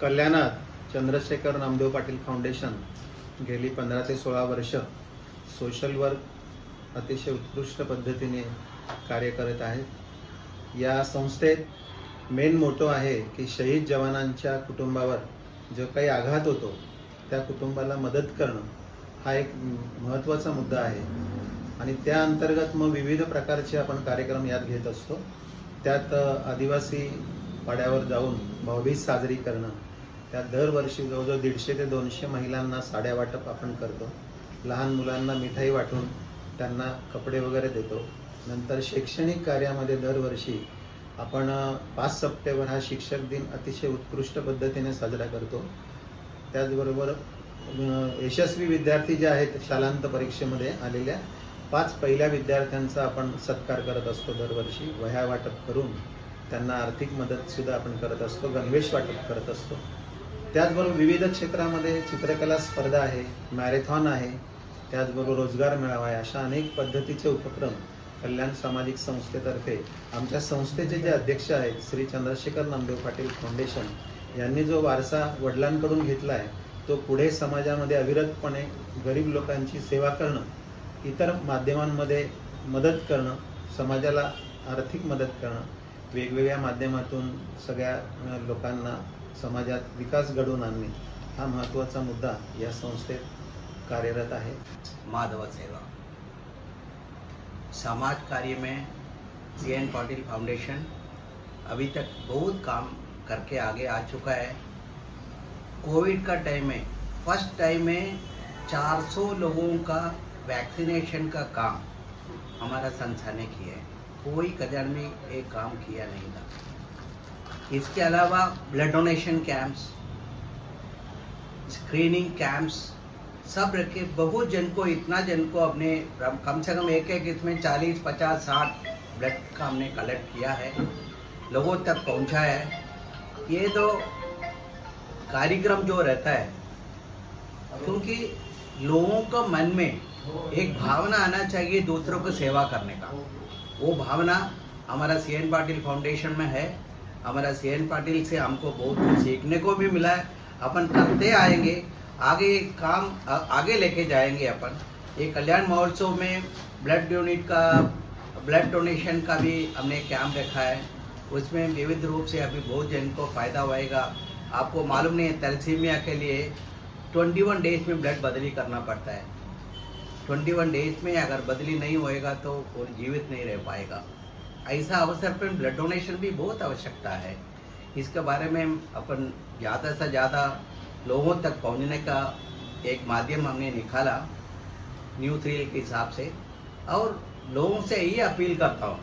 कल्याणात चंद्रशेखर नामदेव पाटील फाउंडेशन गेली 15 ते 16 वर्ष सोशल वर्क अतिशय उत्कृष्ट पद्धतीने कार्य करत आहे। या संस्थेत मेन मोटो आहे की शहीद जवानांच्या कुटुंबावर जो काही आघात होतो त्या कुटुंबाला मदत करणं हा एक महत्त्वाचा मुद्दा आहे आणि त्या अंतर्गत मग विविध प्रकारचे आपण कार्यक्रम यात घेत असतो। त्यात आदिवासी पाड्यावर जाऊन भाऊबीज साजरी करणं, त्यात दरवर्षी जवळजवळ 150 ते 200 महिलांना साड्या वाटप आपण करतो। लहान मुलांना मिठाई वाटून त्यांना कपडे वगैरे देतो। नंतर शैक्षणिक कार्यामध्ये दरवर्षी आपण 5 सप्टेंबर हा शिक्षक दिन अतिशय उत्कृष्ट पद्धतीने साजरा करतो। त्याचबरोबर यशस्वी विद्यार्थी जे आहेत शालांत परीक्षेमध्ये आलेल्या 5 पहिल्या विद्यार्थ्यांचा आपण सत्कार करत असतो। दरवर्षी वह्या वाटप करून त्यांना आर्थिक मदत सुद्धा आपण करत असतो, गणवेश वाटप करत असतो। त्याचबरोबर विविध क्षेत्रामध्ये चित्रकला स्पर्धा आहे, मॅरेथॉन आहे, त्याचबरोबर रोजगार मेळावा आहे। अशा अनेक पद्धतीचे उपक्रम कल्याण सामाजिक संस्थेतर्फे आमच्या संस्थेचे जे अध्यक्ष आहेत श्री चंद्रशेखर नामदेव पाटील फाउंडेशन यांनी जो वारसा वडिलांकडून घेतला आहे तो पुढे समाजामध्ये अविरतपणे गरीब लोकांची सेवा करणं, इतर माध्यमांमध्ये मदत करणं, समाजाला आर्थिक मदत करणं, वेगवेगळ्या माध्यमातून सगळ्या लोकांना समाजात विकास घडवून आणणे हा महत्त्वाचा मुद्दा या संस्थेत कार्यरत आहे। माधव सेवा समाज कार्य में CN पाटिल फाउंडेशन अभी तक बहुत काम करके आगे आ चुका है। कोविड का टाइम में फर्स्ट टाइम में 400 लोगों का वैक्सीनेशन का काम हमारा संस्था ने किया है। कोई कल्याण में एक काम किया नहीं था। इसके अलावा blood donation camps, screening camps सब रखे। बहुत जन को, इतना जन को अपने कम से कम एक इसमें 40, 50, 60 ब्लड का हमने कलेक्ट किया है, लोगों तक पहुंचा है। ये तो कार्यक्रम जो रहता है, क्योंकि लोगों का मन में एक भावना आना चाहिए दूसरों को सेवा करने का। वो भावना हमारा CN पाटिल फाउंडेशन में है। हमारा CN पाटिल से हमको बहुत कुछ सीखने को भी मिला है। अपन करते आएंगे, आगे काम आगे लेके जाएंगे। अपन ये कल्याण महोत्सव में ब्लड डोनेशन का भी हमने कैंप रखा है। उसमें विविध रूप से अभी बहुत जन को फायदा होएगा। आपको मालूम नहीं है, थैलेसीमिया के लिए 21 डेज में ब्लड बदली करना पड़ता है। 21 डेज में अगर बदली नहीं होएगा तो वो जीवित नहीं रह पाएगा। ऐसा अवसर पर ब्लड डोनेशन भी बहुत आवश्यकता है। इसके बारे में अपन ज़्यादा से ज़्यादा लोगों तक पहुंचने का एक माध्यम हमने निकाला न्यूज़ रील के हिसाब से। और लोगों से यही अपील करता हूँ,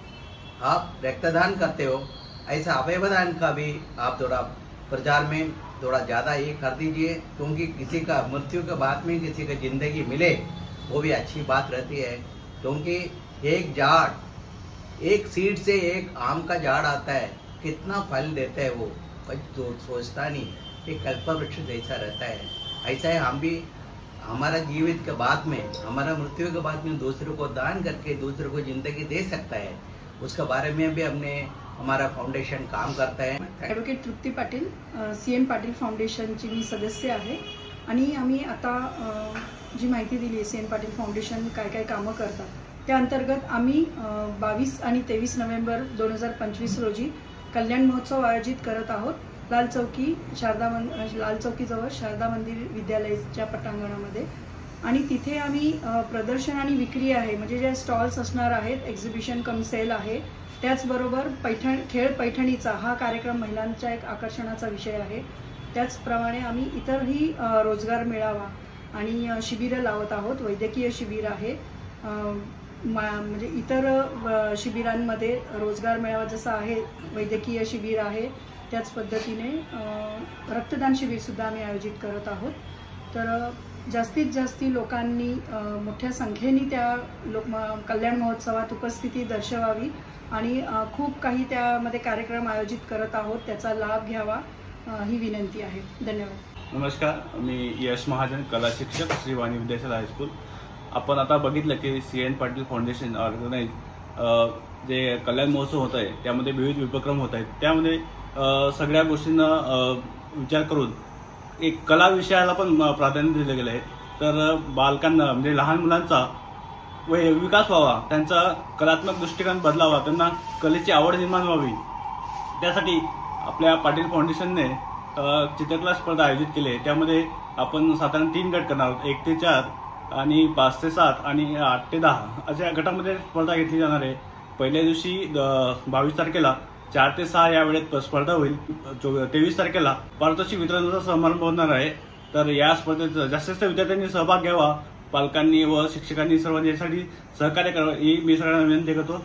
आप रक्तदान करते हो, ऐसा अवयवदान का भी आप थोड़ा प्रचार में थोड़ा ज़्यादा ये कर दीजिए, क्योंकि किसी का मृत्यु के बाद में किसी को ज़िंदगी मिले वो भी अच्छी बात रहती है। क्योंकि एक झाड़, एक सीड से एक आम का झाड़ आता है, कितना फल देता है वो तो सोचता नहीं, एक कल्पवृक्ष जैसा रहता है। ऐसा है हम भी, हमारा जीवित के बाद में, हमारा मृत्यु के बाद में दूसरों को दान करके दूसरों को ज़िंदगी दे सकता है, उसके बारे में भी हमने हमारा फाउंडेशन काम करता है। ॲडव्होकेट तृप्ती पाटील, CN पाटील फाउंडेशनची मी सदस्य आहे आणि आम्ही आता जी माहिती दिली CN पाटील फाउंडेशन काय काय कामं करतात त्या अंतर्गत आम्ही 22 आणि 23 नोव्हेंबर 2025 रोजी कल्याण महोत्सव आयोजित करत आहोत। लाल चौकीजवळ शारदा मंदिर विद्यालयाच्या पटांगणामध्ये। आणि तिथे आम्ही प्रदर्शन आणि विक्री आहे, म्हणजे जे स्टॉल्स असणार आहेत, एक्झिबिशन कम सेल आहे। त्याचबरोबर खेळ पैठणीचा हा कार्यक्रम महिलांच्या एक आकर्षणाचा विषय आहे। त्याचप्रमाणे आम्ही इतरही रोजगार मेळावा आणि शिबिरं लावत आहोत। वैद्यकीय शिबिर आहे, म्हणजे इतर शिबिरांमध्ये रोजगार मेळावा जसा आहे, वैद्यकीय शिबिर आहे, त्याच पद्धतीने रक्तदान शिबिर सुद्धा आम्ही आयोजित करत आहोत। तर जास्तीत जास्त लोकांनी मोठ्या संख्येने त्या कल्याण महोत्सवात उपस्थिती दर्शवावी आणि खूप काही त्यामध्ये कार्यक्रम आयोजित करत आहोत, त्याचा लाभ घ्यावा ही विनंती आहे। धन्यवाद। नमस्कार, मी यश महाजन, कला शिक्षक, श्री वाणी विद्याशाला हायस्कूल। आपण आता बघितलं की CN पाटील फाउंडेशन ऑर्गनाइज जे कल्याण महोत्सव होत आहे त्यामध्ये विविध उपक्रम होत आहेत। त्यामध्ये सगळ्या गोष्टींना विचार करून एक कला विषयाला पण प्राधान्य दिलं गेलं आहे। तर बालकांना म्हणजे लहान मुलांचा विकास व्हावा, त्यांचा कलात्मक दृष्टिकोन बदलावा, त्यांना कलेची आवड निर्माण व्हावी, त्यासाठी आपल्या पाटील फाउंडेशनने चित्रकला स्पर्धा आयोजित केली आहे। त्यामध्ये आपण साधारण 3 गट करणार आहोत, 1 ते 4 आणि 5 ते 7 आणि 8 ते 10 अशा गटामध्ये स्पर्धा घेतली जाणार आहे। पहिल्या दिवशी 22 तारखेला 4 ते 6 या वेळेत स्पर्धा होईल। 23 तारखेला पारितोषिक वितरणाचा समारंभ होणार आहे। तर या स्पर्धेत जास्तीत जास्त विद्यार्थ्यांनी सहभाग घ्यावा, पालकांनी व शिक्षकांनी सर्वांनी यासाठी सहकार्य करावं ही मी सगळ्यांना विनंती करतो।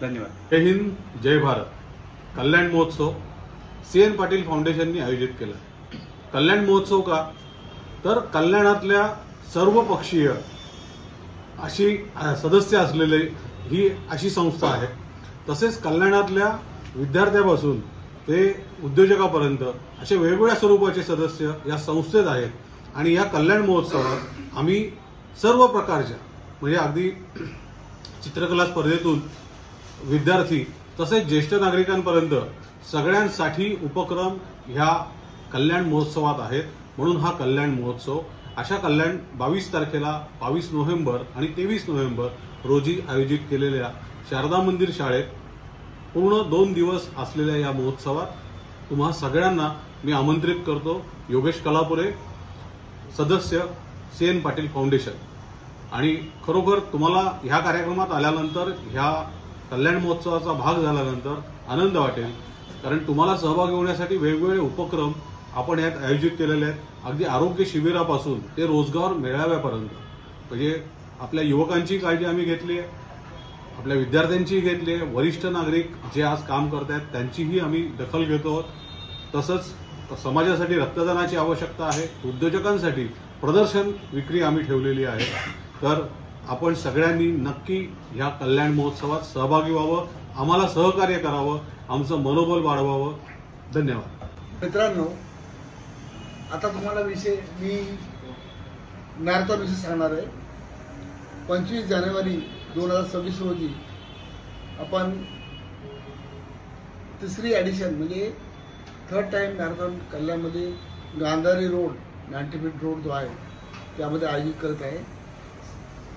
धन्यवाद। जय हिंद, जय भारत। कल्याण महोत्सव CN पाटील फाउंडेशनने आयोजित केला। कल्याण महोत्सव का, तर कल्याणातल्या सर्व पक्षीय अशी सदस्य असलेले ही अशी संस्था आहे। तसेच कल्याणातल्या विद्यार्थ्यापासून ते उद्योजकापर्यंत असे वेगवेगळ्या स्वरूपाचे सदस्य या संस्थेत आहेत। आणि या कल्याण महोत्सवात आम्ही सर्व प्रकारच्या म्हणजे अगदी चित्रकला स्पर्धेतून विद्यार्थी तसेच ज्येष्ठ नागरिकांपर्यंत सगळ्यांसाठी उपक्रम ह्या कल्याण महोत्सवात आहेत। म्हणून हा कल्याण महोत्सव अशा कल्याण 22 तारखेला 22 नोव्हेंबर आणि 23 नोव्हेंबर रोजी आयोजित केलेल्या शारदा मंदिर शाळेत पूर्ण 2 दिवस असलेल्या या महोत्सवात तुम्हा सगळ्यांना मी आमंत्रित करतो। योगेश कलापुरे, सदस्य CN पाटील फाउंडेशन। आणि खरोखर तुम्हाला ह्या कार्यक्रमात आल्यानंतर ह्या कल्याण महोत्सवाचा भाग झाल्यानंतर आनंद वाटेल, कारण तुम्हाला सहभागी होण्यासाठी वेगवेगळे उपक्रम आपण यात आयोजित केलेले आहेत। अगदी आरोग्य शिबिरापासून ते रोजगार मेळाव्यापर्यंत म्हणजे आपल्या युवकांची काळजी आम्ही घेतली आहे, आपल्या विद्यार्थ्यांची घेतली आहे, वरिष्ठ नागरिक जे आज काम करत आहेत त्यांचीही आम्ही दखल घेतो आहोत। तसंच समाजासाठी रक्तदानाची आवश्यकता आहे, उद्योजकांसाठी प्रदर्शन विक्री आम्ही ठेवलेली आहे। तर आपण सगळ्यांनी नक्की ह्या कल्याण महोत्सवात सहभागी व्हावं, आम्हाला सहकार्य करावं, आमचं मनोबल वाढवावं। धन्यवाद। मित्रांनो, आता तुम्हाला मी मॅरेथॉन विषयी सांगणार आहे। 25 जानेवारी 2026 रोजी आपण 3री एडिशन म्हणजे 3rd टाइम मॅरेथॉन कल्याणमध्ये गांधारी रोड 90 फीट रोड जो आहे त्यामध्ये आयोजित करत आहे।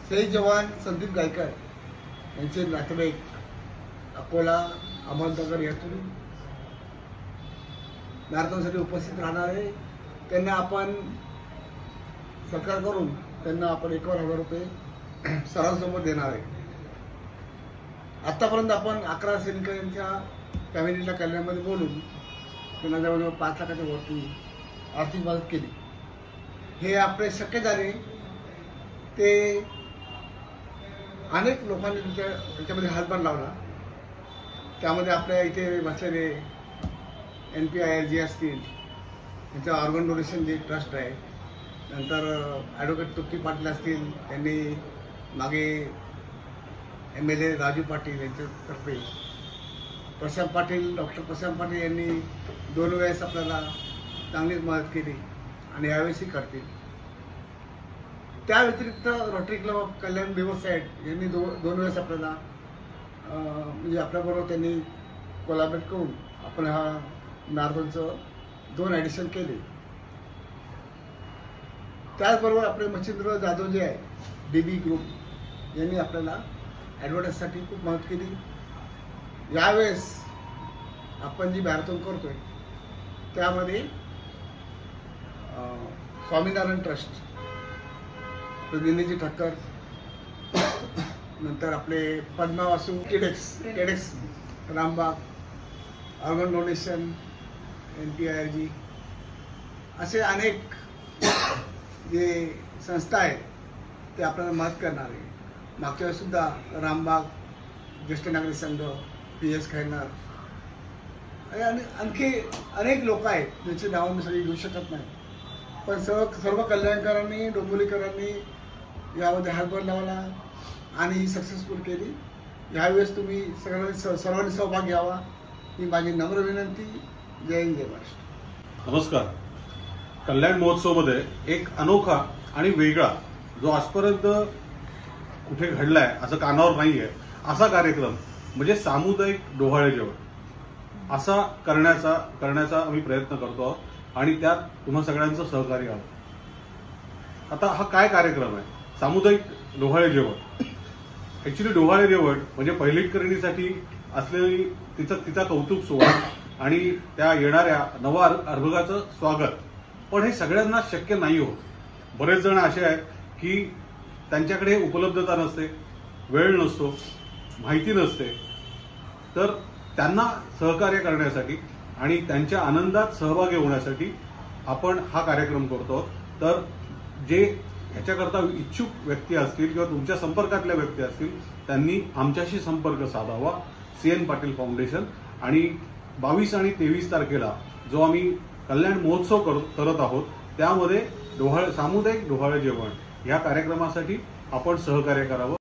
शहीद जवान संदीप गायकवाड यांचे नातेवाईक अकोला, अहमदनगर यातून मॅरेथॉनसाठी उपस्थित राहणार आहे। त्यांना आपण सरकारकडून त्यांना आपण 51,000 रुपये सरासमोर देणार आहे। आतापर्यंत आपण 11 सैनिकांच्या फॅमिलीला कल्याणमध्ये बोलून त्यांना जवळजवळ 5 लाखाच्या वरती आर्थिक मदत केली। हे आपले शक्य झाले ते अनेक लोकांनी त्याच्यामध्ये हातभार लावला। त्यामध्ये आपल्या इथे बसलेले NPIRG असतील, त्यांचं ऑर्गन डोनेशन जे ट्रस्ट आहे, नंतर ॲडव्होकेट तृप्ती पाटील असतील, त्यांनी मागे MLA राजू पाटील यांच्यातर्फे प्रशांत पाटील, डॉक्टर प्रशांत पाटील यांनी 2 वेळेस आपल्याला चांगलीच मदत केली आणि यावेळेसही करतील। त्या व्यतिरिक्त rotary club of Kalyan Riverside यांनी 2 वेळेस आपल्याला म्हणजे आपल्याबरोबर त्यांनी कोलॅबरेट करून आपण हा मॅरेथॉनचं 2 एडिशन केले। त्याचबरोबर आपले मच्छिंद्र जाधव जे आहे DB ग्रुप यांनी आपल्याला ॲडव्हर्टाईजसाठी खूप मदत केली। यावेळेस आपण जी मॅरेथॉन करतोय त्यामध्ये स्वामीनारायण ट्रस्ट, दिल्लीची ठक्कर, नंतर आपले Padma Vasu, TEDx Rambagh, organ donation, NPIRG असे अनेक जे संस्था आहेत ते आपल्याला मदत करणार आहे। मागच्या वेळेस सुद्धा रामबाग, ज्येष्ठ नागरिक संघ, PS खैरनार आणि आणखी अनेक लोक आहेत ज्यांची नावं मी सगळी घेऊ शकत नाही, पण सर्व कल्याणकारांनी, डोंबिवलीकरांनी यामध्ये हातभार लावला आणि सक्सेसफुल केली। यावेळेस तुम्ही सर्वांनी सहभाग घ्यावा ही माझी नम्र विनंती। जय हिंद, जय महाराष्ट्र। नमस्कार। कल्याण महोत्सवमध्ये एक अनोखा आणि वेगळा जो आजपर्यंत कुठे घडलाय असं कानावर नाहीये असा कार्यक्रम म्हणजे सामुदायिक डोहाळे जेवण असा करण्याचा आम्ही प्रयत्न करतो आहोत। आणि त्यात तुम्हा सगळ्यांचं सहकार्य हवं. आता हा काय कार्यक्रम आहे? सामुदायिक डोहाळे जेवण. ऍक्च्युली डोहाळे जेवण म्हणजे पहिलीकरणीसाठी असलेली तिचा कौतुक सोहळा आणि त्या येणाऱ्या नवा अर्भकाचं स्वागत. पण हे सगळ्यांना शक्य नाही होत. बरेच जण असे आहेत की त्यांच्याकडे उपलब्धता नसते, वेळ नसतो, माहिती नसते. तर त्यांना सहकार्य करण्यासाठी आणि त्यांच्या आनंदात सहभागी होण्यासाठी आपण हा कार्यक्रम करतो. तर जे ह्याच्याकरता इच्छुक व्यक्ती असतील किंवा तुमच्या संपर्कातल्या व्यक्ती असतील त्यांनी आमच्याशी संपर्क साधावा. CN Patil foundation. आणि 22 आणि 23 तारखेला जो आम्ही कल्याण महोत्सव करत आहोत त्यामध्ये सामुदायिक डोहाळे जेवण या कार्यक्रमासाठी आपण सहकार्य करावं.